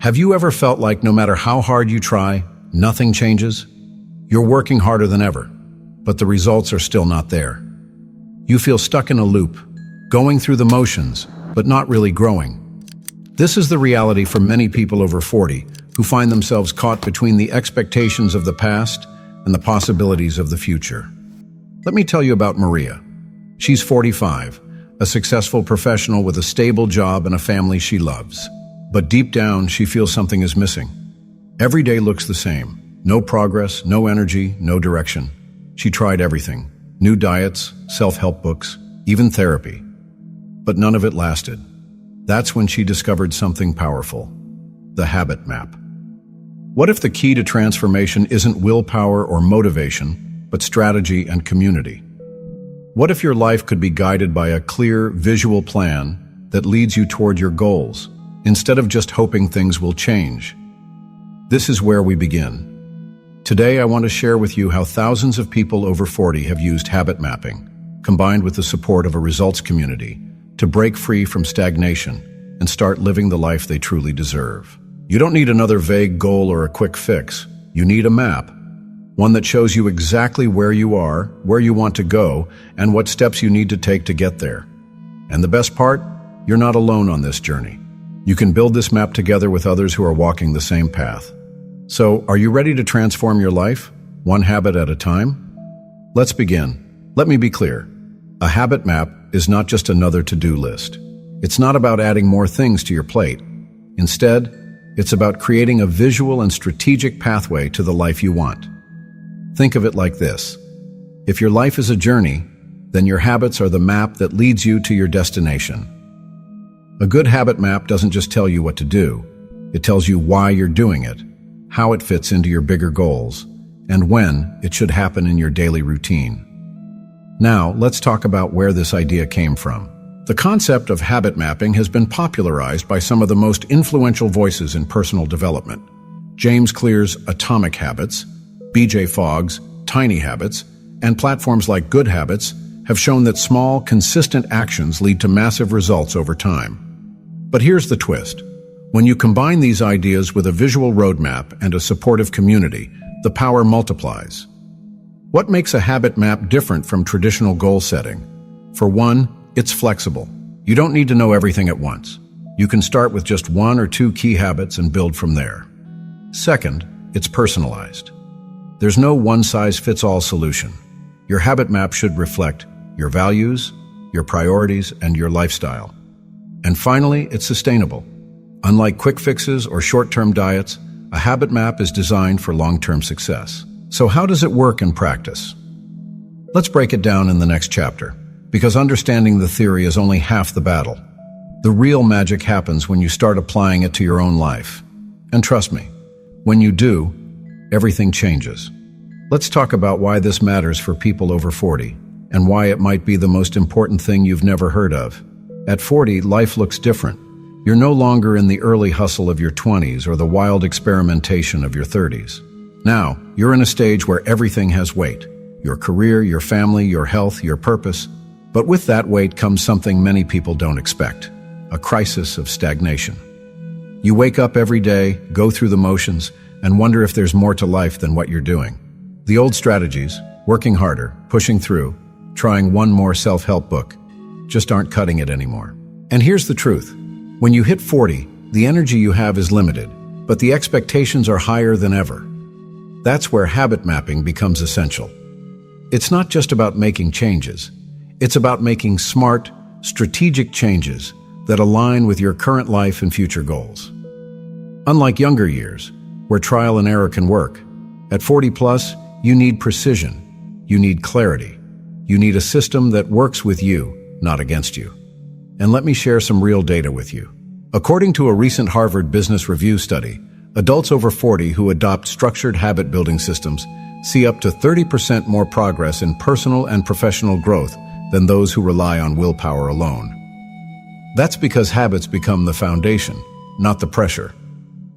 Have you ever felt like no matter how hard you try, nothing changes? You're working harder than ever, but the results are still not there. You feel stuck in a loop, going through the motions, but not really growing. This is the reality for many people over 40 who find themselves caught between the expectations of the past and the possibilities of the future. Let me tell you about Maria. She's 45, a successful professional with a stable job and a family she loves. But deep down, she feels something is missing. Every day looks the same. No progress, no energy, no direction. She tried everything. New diets, self-help books, even therapy. But none of it lasted. That's when she discovered something powerful: the habit map. What if the key to transformation isn't willpower or motivation, but strategy and community? What if your life could be guided by a clear, visual plan that leads you toward your goals, instead of just hoping things will change? This is where we begin. Today, I want to share with you how thousands of people over 40 have used habit mapping, combined with the support of a results community, to break free from stagnation and start living the life they truly deserve. You don't need another vague goal or a quick fix. You need a map, one that shows you exactly where you are, where you want to go, and what steps you need to take to get there. And the best part? You're not alone on this journey. You can build this map together with others who are walking the same path. So, are you ready to transform your life, one habit at a time? Let's begin. Let me be clear. A habit map is not just another to-do list. It's not about adding more things to your plate. Instead, it's about creating a visual and strategic pathway to the life you want. Think of it like this. If your life is a journey, then your habits are the map that leads you to your destination. A good habit map doesn't just tell you what to do. It tells you why you're doing it, how it fits into your bigger goals, and when it should happen in your daily routine. Now, let's talk about where this idea came from. The concept of habit mapping has been popularized by some of the most influential voices in personal development. James Clear's Atomic Habits, BJ Fogg's Tiny Habits, and platforms like Good Habits have shown that small, consistent actions lead to massive results over time. But here's the twist. When you combine these ideas with a visual roadmap and a supportive community, the power multiplies. What makes a habit map different from traditional goal setting? For one, it's flexible. You don't need to know everything at once. You can start with just one or two key habits and build from there. Second, it's personalized. There's no one-size-fits-all solution. Your habit map should reflect your values, your priorities, and your lifestyle. And finally, it's sustainable. Unlike quick fixes or short-term diets, a habit map is designed for long-term success. So how does it work in practice? Let's break it down in the next chapter, because understanding the theory is only half the battle. The real magic happens when you start applying it to your own life. And trust me, when you do, everything changes. Let's talk about why this matters for people over 40, and why it might be the most important thing you've never heard of. At 40, life looks different. You're no longer in the early hustle of your 20s or the wild experimentation of your 30s. Now, you're in a stage where everything has weight. Your career, your family, your health, your purpose. But with that weight comes something many people don't expect: a crisis of stagnation. You wake up every day, go through the motions, and wonder if there's more to life than what you're doing. The old strategies, working harder, pushing through, trying one more self-help book, just aren't cutting it anymore. And here's the truth. When you hit 40, the energy you have is limited, but the expectations are higher than ever. That's where habit mapping becomes essential. It's not just about making changes. It's about making smart, strategic changes that align with your current life and future goals. Unlike younger years, where trial and error can work, at 40 plus, you need precision. You need clarity. You need a system that works with you, not against you. And let me share some real data with you. According to a recent Harvard Business Review study, adults over 40 who adopt structured habit-building systems see up to 30% more progress in personal and professional growth than those who rely on willpower alone. That's because habits become the foundation, not the pressure.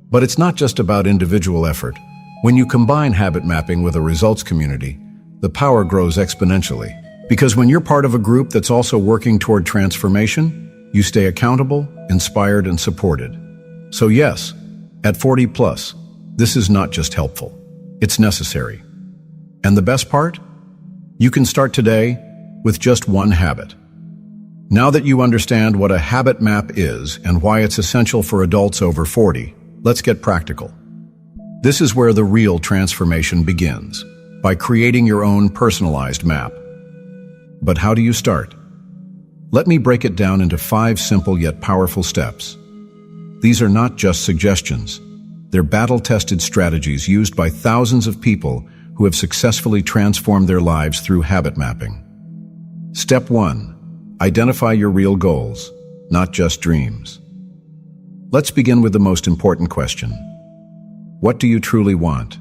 But it's not just about individual effort. When you combine habit mapping with a results community, the power grows exponentially. Because when you're part of a group that's also working toward transformation, you stay accountable, inspired, and supported. So yes, At 40 plus, this is not just helpful, it's necessary. And the best part? You can start today with just one habit. Now that you understand what a habit map is and why it's essential for adults over 40, let's get practical. This is where the real transformation begins, by creating your own personalized map. But how do you start? Let me break it down into 5 simple yet powerful steps. These are not just suggestions. They're battle-tested strategies used by thousands of people who have successfully transformed their lives through habit mapping. Step 1. Identify your real goals, not just dreams. Let's begin with the most important question. What do you truly want?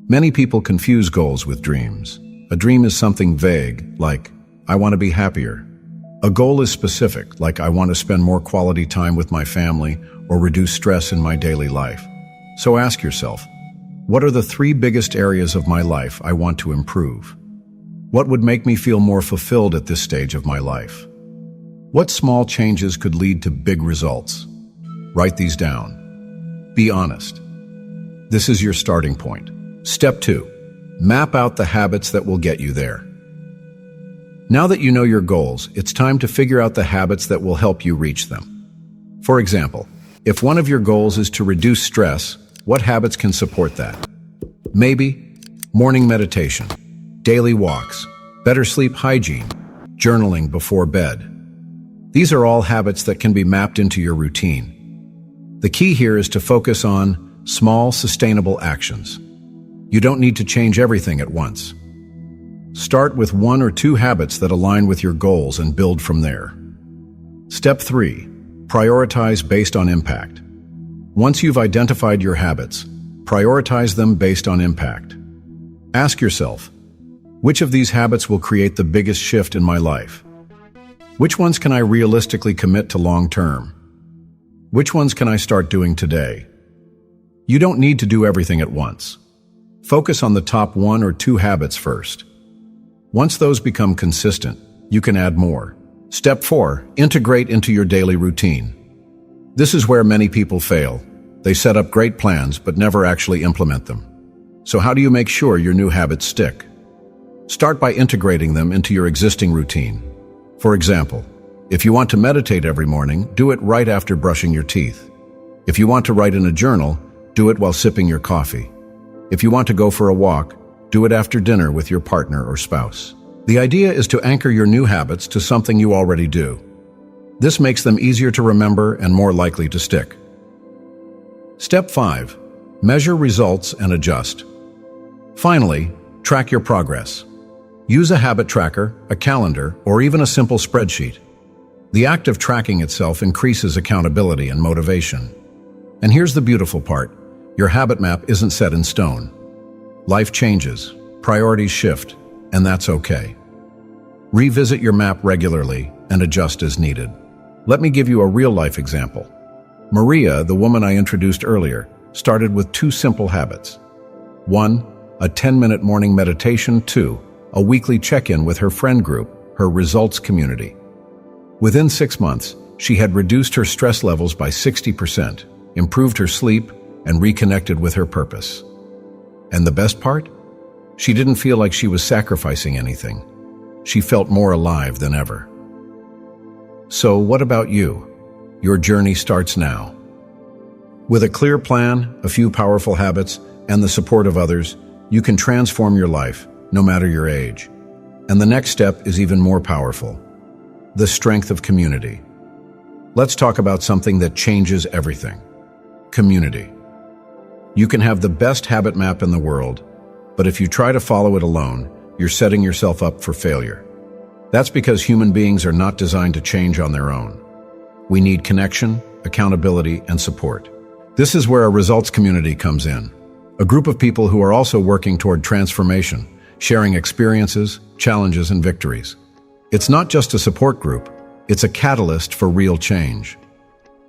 Many people confuse goals with dreams. A dream is something vague, like, I want to be happier. A goal is specific, like I want to spend more quality time with my family or reduce stress in my daily life. So ask yourself, what are the 3 biggest areas of my life I want to improve? What would make me feel more fulfilled at this stage of my life? What small changes could lead to big results? Write these down. Be honest. This is your starting point. Step 2. Map out the habits that will get you there. Now that you know your goals, it's time to figure out the habits that will help you reach them. For example, if one of your goals is to reduce stress, what habits can support that? Maybe morning meditation, daily walks, better sleep hygiene, journaling before bed. These are all habits that can be mapped into your routine. The key here is to focus on small, sustainable actions. You don't need to change everything at once. Start with 1 or 2 habits that align with your goals and build from there. Step 3. Prioritize based on impact. Once you've identified your habits, prioritize them based on impact. Ask yourself, which of these habits will create the biggest shift in my life? Which ones can I realistically commit to long term? Which ones can I start doing today? You don't need to do everything at once. Focus on the top 1 or 2 habits first. Once those become consistent, you can add more. Step 4. Integrate into your daily routine. This is where many people fail. They set up great plans but never actually implement them. So how do you make sure your new habits stick? Start by integrating them into your existing routine. For example, if you want to meditate every morning, do it right after brushing your teeth. If you want to write in a journal, do it while sipping your coffee. If you want to go for a walk, do it after dinner with your partner or spouse. The idea is to anchor your new habits to something you already do. This makes them easier to remember and more likely to stick. Step 5. Measure results and adjust. Finally, track your progress. Use a habit tracker, a calendar, or even a simple spreadsheet. The act of tracking itself increases accountability and motivation. And here's the beautiful part. Your habit map isn't set in stone. Life changes, priorities shift, and that's okay. Revisit your map regularly and adjust as needed. Let me give you a real-life example. Maria, the woman I introduced earlier, started with 2 simple habits. 1. A 10-minute morning meditation. 2. A weekly check-in with her friend group, her results community. Within 6 months, she had reduced her stress levels by 60%, improved her sleep, and reconnected with her purpose. And the best part? She didn't feel like she was sacrificing anything. She felt more alive than ever. So what about you? Your journey starts now. With a clear plan, a few powerful habits, and the support of others, you can transform your life, no matter your age. And the next step is even more powerful. The strength of community. Let's talk about something that changes everything. Community. You can have the best habit map in the world, but if you try to follow it alone, you're setting yourself up for failure. That's because human beings are not designed to change on their own. We need connection, accountability, and support. This is where a results community comes in. A group of people who are also working toward transformation, sharing experiences, challenges, and victories. It's not just a support group, it's a catalyst for real change.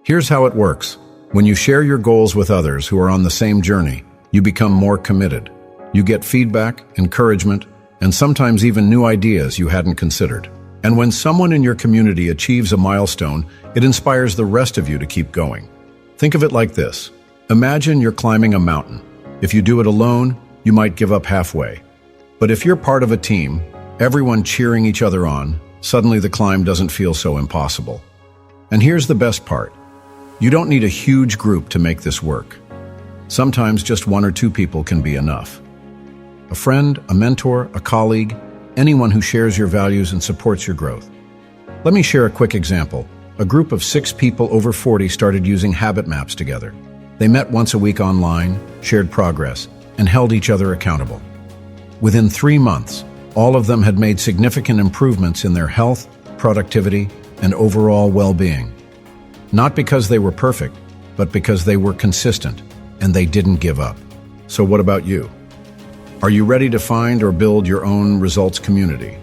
Here's how it works. When you share your goals with others who are on the same journey, you become more committed. You get feedback, encouragement, and sometimes even new ideas you hadn't considered. And when someone in your community achieves a milestone, it inspires the rest of you to keep going. Think of it like this. Imagine you're climbing a mountain. If you do it alone, you might give up halfway. But if you're part of a team, everyone cheering each other on, suddenly the climb doesn't feel so impossible. And here's the best part. You don't need a huge group to make this work. Sometimes just one or two people can be enough. A friend, a mentor, a colleague, anyone who shares your values and supports your growth. Let me share a quick example. A group of 6 people over 40 started using habit maps together. They met once a week online, shared progress, and held each other accountable. Within 3 months, all of them had made significant improvements in their health, productivity, and overall well-being. Not because they were perfect, but because they were consistent, and they didn't give up. So what about you? Are you ready to find or build your own results community?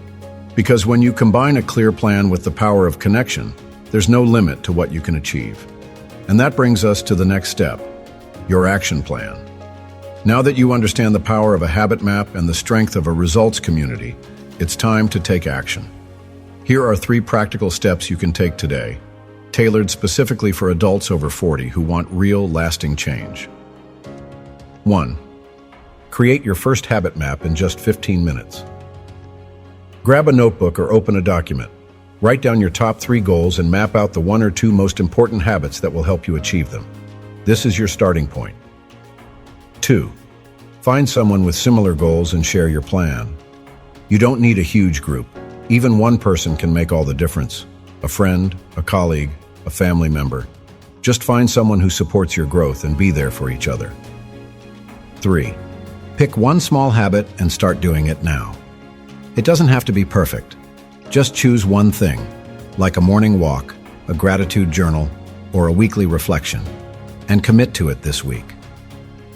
Because when you combine a clear plan with the power of connection, there's no limit to what you can achieve. And that brings us to the next step, your action plan. Now that you understand the power of a habit map and the strength of a results community, it's time to take action. Here are 3 practical steps you can take today, tailored specifically for adults over 40 who want real, lasting change. 1. Create your first habit map in just 15 minutes. Grab a notebook or open a document. Write down your top 3 goals and map out the 1 or 2 most important habits that will help you achieve them. This is your starting point. 2. Find someone with similar goals and share your plan. You don't need a huge group. Even one person can make all the difference. A friend, a colleague, a family member. Just find someone who supports your growth and be there for each other. 3. Pick one small habit and start doing it now. It doesn't have to be perfect. Just choose one thing, like a morning walk, a gratitude journal, or a weekly reflection, and commit to it this week.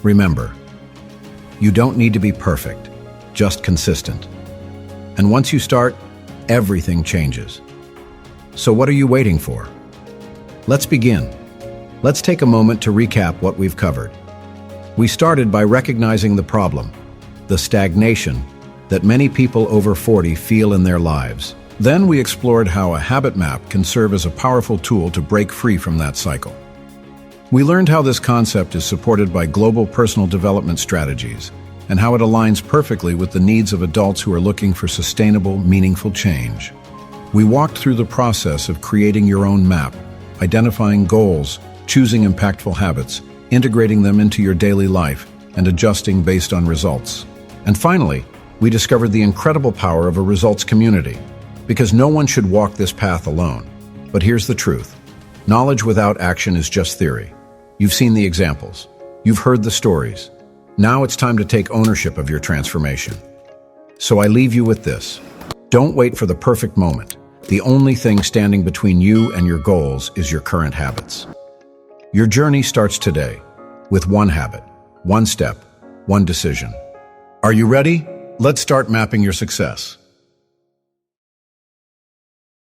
Remember, you don't need to be perfect, just consistent. And once you start, everything changes. So what are you waiting for? Let's begin. Let's take a moment to recap what we've covered. We started by recognizing the problem, the stagnation that many people over 40 feel in their lives. Then we explored how a habit map can serve as a powerful tool to break free from that cycle. We learned how this concept is supported by global personal development strategies and how it aligns perfectly with the needs of adults who are looking for sustainable, meaningful change. We walked through the process of creating your own map, identifying goals, choosing impactful habits, integrating them into your daily life, and adjusting based on results. And finally, we discovered the incredible power of a results community, because no one should walk this path alone. But here's the truth. Knowledge without action is just theory. You've seen the examples. You've heard the stories. Now it's time to take ownership of your transformation. So I leave you with this. Don't wait for the perfect moment. The only thing standing between you and your goals is your current habits. Your journey starts today, with one habit, one step, one decision. Are you ready? Let's start mapping your success.